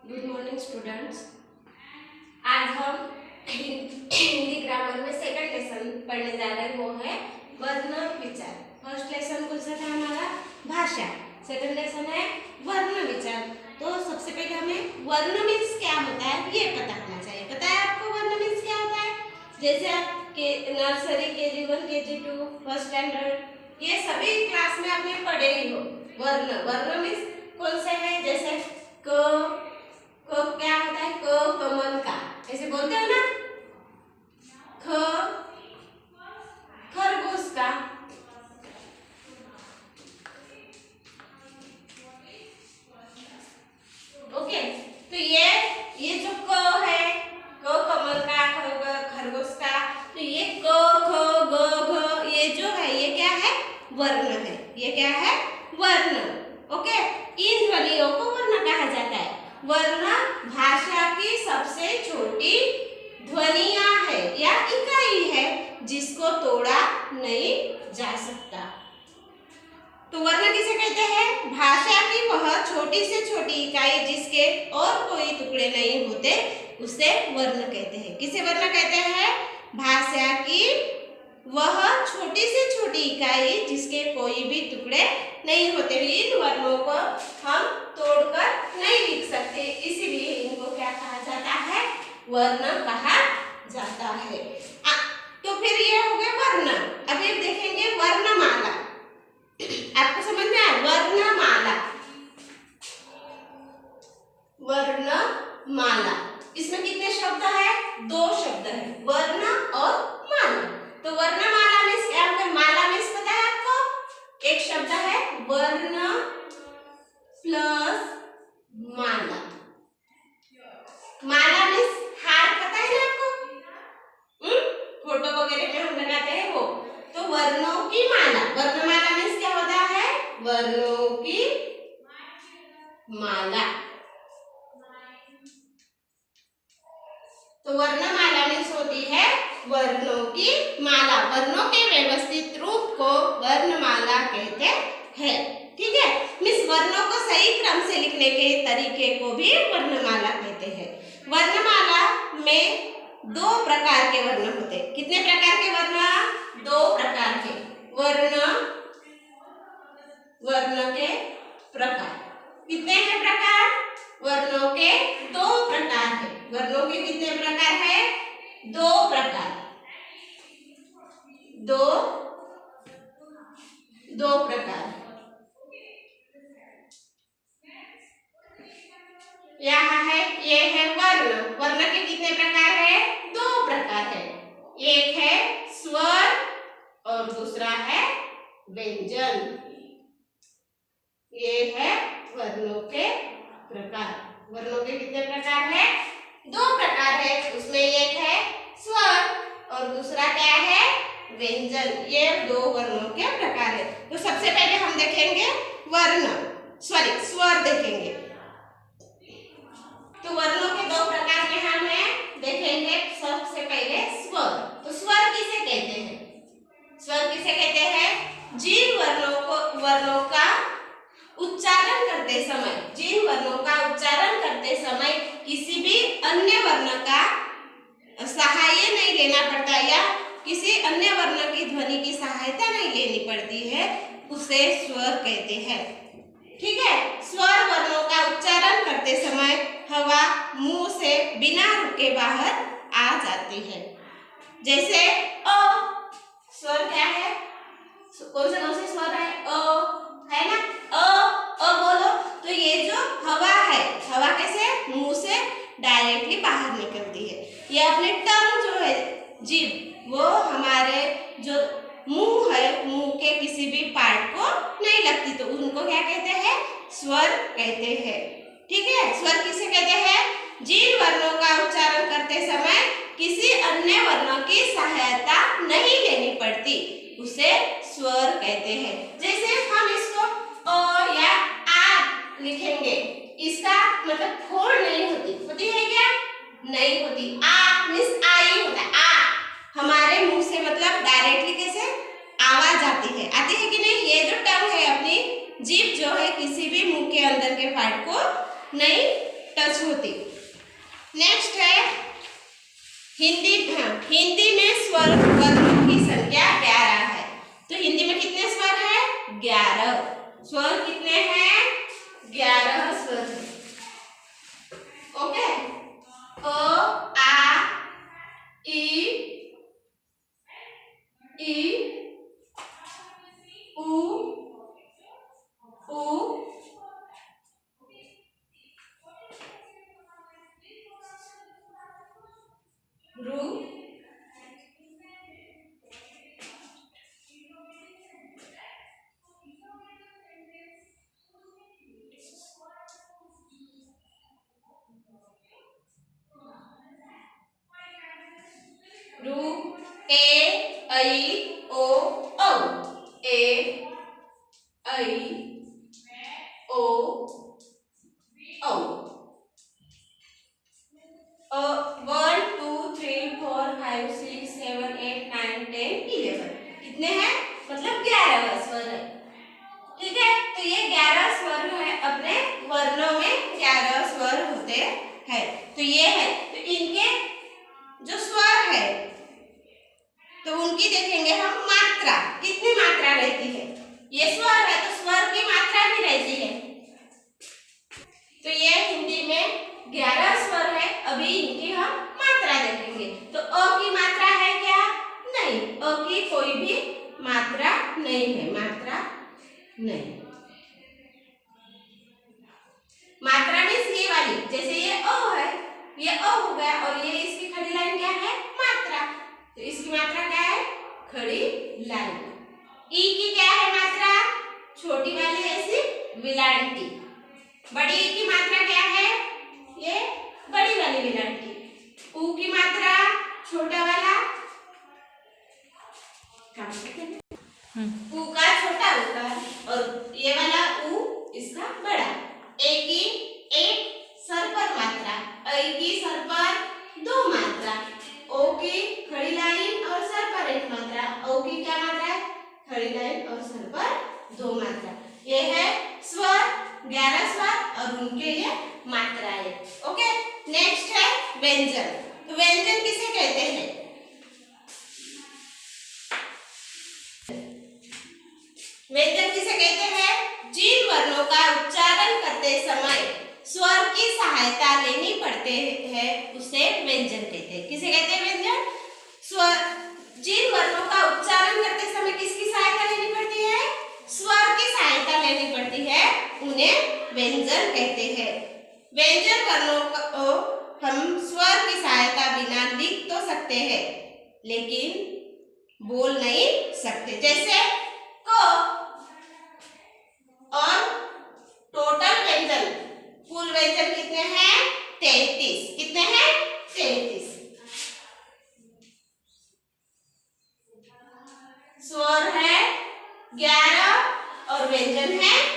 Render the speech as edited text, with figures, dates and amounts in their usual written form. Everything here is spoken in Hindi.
Good morning students. आज हम हिंदी ग्रामर में सेकंड लेसन पढ़ने जा रहे हैं, वो है वर्ण विचार। फर्स्ट लेसन कौन सा था हमारा? भाषा। सेकंड लेसन है वर्ण विचार। तो सबसे पहले हमें वर्ण मीन्स क्या होता है ये पता होना चाहिए। पता है आपको वर्ण मीन्स क्या होता है? जैसे आप nursery, KG1, KG2, first standard, ये सभी क्लास में आपने पढ़े ही हो। वर्ण मीन्स कौन से है? जैसे क क्या होता है? कमल का, ऐसे बोलते हो ना। ख खरगोश का। ओके, तो ये जो क है, क कमल का, खरगोश का, तो ये क ख ग घ, ये जो है ये क्या है? वर्ण है। ये क्या है? वर्ण। ओके, इन ध्वनियों को वर्ण कहा जाता है। वर्ण भाषा की सबसे छोटी ध्वनियां है या इकाई है जिसको तोड़ा नहीं जा सकता। तो वर्ण किसे कहते हैं? भाषा की वह छोटी से छोटी इकाई जिसके और कोई टुकड़े नहीं होते उसे वर्ण कहते हैं। किसे वर्ण कहते हैं? भाषा की वह छोटी से छोटी इकाई जिसके कोई भी टुकड़े नहीं होते। इन वर्णों को हम तोड़कर नहीं लिख सकते, इसीलिए इनको क्या कहा जाता है? वर्ण कहा जाता है। तो फिर ये हो गए वर्ण। अभी देखेंगे वर्णमाला। आपको समझ में आया? वर्णमाला, वर्णमाला, इसमें कितने शब्द है? 2 शब्द है, वर्ण और माला। तो वर्णमाला में क्या होता है? माला में पता है आपको? एक शब्द है वर्ण प्लस माला। माला में हार, पता है ना आपको? फोटो वगैरह में हम लगाते हैं वो। तो वर्णों की माला, वर्णमाला में क्या होता है? वर्णों की माला। तो वर्णमाला में होती है वर्णों की माला। वर्णों के व्यवस्थित रूप को वर्णमाला कहते हैं। ठीक है, मिस वर्णों को सही क्रम से लिखने के तरीके को भी वर्णमाला कहते हैं। वर्णमाला में 2 प्रकार के वर्ण होते हैं। कितने प्रकार के वर्ण? 2 प्रकार के वर्ण के प्रकार। कितने हैं प्रकार? वर्णों के 2 प्रकार है। वर्णों के कितने प्रकार है? 2 प्रकार। दो प्रकार। यहाँ है, ये है वर्ण। वर्ण के कितने प्रकार है? 2 प्रकार है। एक है स्वर और दूसरा है व्यंजन। ये है वर्णों के प्रकार। वर्णों के कितने प्रकार है? 2 प्रकार है। उसमें एक है स्वर और दूसरा क्या है? व्यंजन। ये 2 वर्णों के प्रकार है। तो सबसे पहले हम देखेंगे स्वर देखेंगे। तो वर्णों के 2 प्रकार के हम देखेंगे। सबसे पहले स्वर। तो स्वर किसे कहते हैं? स्वर किसे कहते हैं? जिन वर्णों का उच्चारण करते समय किसी भी अन्य वर्ण का सहाय नहीं लेना पड़ता या किसी अन्य वर्ण की ध्वनि की सहायता नहीं लेनी पड़ती है, उसे स्वर कहते हैं। ठीक है, स्वर वर्णों का उच्चारण करते समय हवा मुंह से बिना रुके बाहर आ जाती है। जैसे अ, स्वर क्या है? कौन से स्वर है? है ना? अ बोलो तो ये जो हवा है, हवा कैसे मुंह से डायरेक्टली बाहर निकलती है। ये अपने टंग जो है, जीभ, वो हमारे जो मुंह है, मुंह के किसी भी पार्ट को नहीं लगती, तो उनको क्या कहते हैं? स्वर कहते हैं। ठीक है, स्वर किसे कहते हैं? जिन वर्णों का उच्चारण करते समय किसी अन्य वर्ण की सहायता नहीं लेनी पड़ती, उसे स्वर कहते हैं। जैसे हम इसको अ या आ लिखेंगे, इसका मतलब फोड़ नहीं होती है क्या? नहीं होती। आ मीन्स आई होता है। आ हमारे मुंह से मतलब डायरेक्टली कैसे आवाज आती है कि नहीं? ये जो टंग है, अपनी जीभ जो है, किसी भी मुंह के अंदर के पार्ट को नहीं टच होती। नेक्स्ट है हिंदी। हिंदी में स्वर वर्णों की संख्या 11 है। तो हिंदी में कितने स्वर है? 11 स्वर। कितने हैं? 11 स्वर है। ओके। अ, आ, ई, उ, रू, रू, ए, ऐ, ओ, औ। ए, ऐ, ओ, औ। 1 2 3 4 5 6 7 8 9 10 11 कितने हैं? मतलब 11 स्वर है। ठीक है, तो ये 11 स्वर है। अपने वर्णों में 11 स्वर होते हैं। तो ये है, तो इनके जो स्वर है तो उनकी देखेंगे हम मात्रा। कितनी मात्रा रहती है? ये स्वर है तो स्वर की मात्रा भी रहती है। तो ये हिंदी में 11 स्वर है। अभी इनकी हम मात्रा देखेंगे। तो अ की मात्रा है क्या? नहीं, अ की कोई भी मात्रा नहीं है। मात्रा नहीं। मात्रा मीन्स ये वाली, जैसे ये अ है, ये अ हो गया और ये इसकी खड़ी लाइन क्या है? मात्रा। तो इसकी मात्रा क्या है? खड़ी लाइन। ई की क्या है मात्रा? छोटी वाली ऐसी विलांटी। बड़ी ई की मात्रा क्या है? ये बड़ी वाली विलांटी। ऊ की मात्रा छोटा वाला ऊ का छोटा होता है और ये वाला ऊ इसका बड़ा। ए की एक सर पर मात्रा, ऐ की सर पर 2 मात्रा, ओ की खड़ी लाइन और सर पर 1 मात्रा, औ की क्या मात्रा है? खड़ी लाइन और सर पर 2 मात्रा। ये है स्वर, 11 स्वर और उनके ये मात्राएं। ओके। नेक्स्ट है व्यंजन। तो व्यंजन किसे कहते हैं? व्यंजन किसे कहते हैं? जिन वर्णों का उच्चारण करते समय स्वर की सहायता लेनी पड़ती है उसे व्यंजन कहते हैं। किसे कहते हैं व्यंजन? स्वर। जिन वर्णों का उच्चारण करते समय किसकी सहायता लेनी पड़ती है? स्वर की सहायता लेनी पड़ती है, उन्हें व्यंजन कहते हैं। व्यंजन वर्णों को हम स्वर की सहायता बिना लिख तो सकते हैं लेकिन बोल नहीं सकते। जैसे क और टोटल व्यंजन, कुल व्यंजन कितने हैं? 33। कितने हैं? 33। स्वर है 11 और व्यंजन है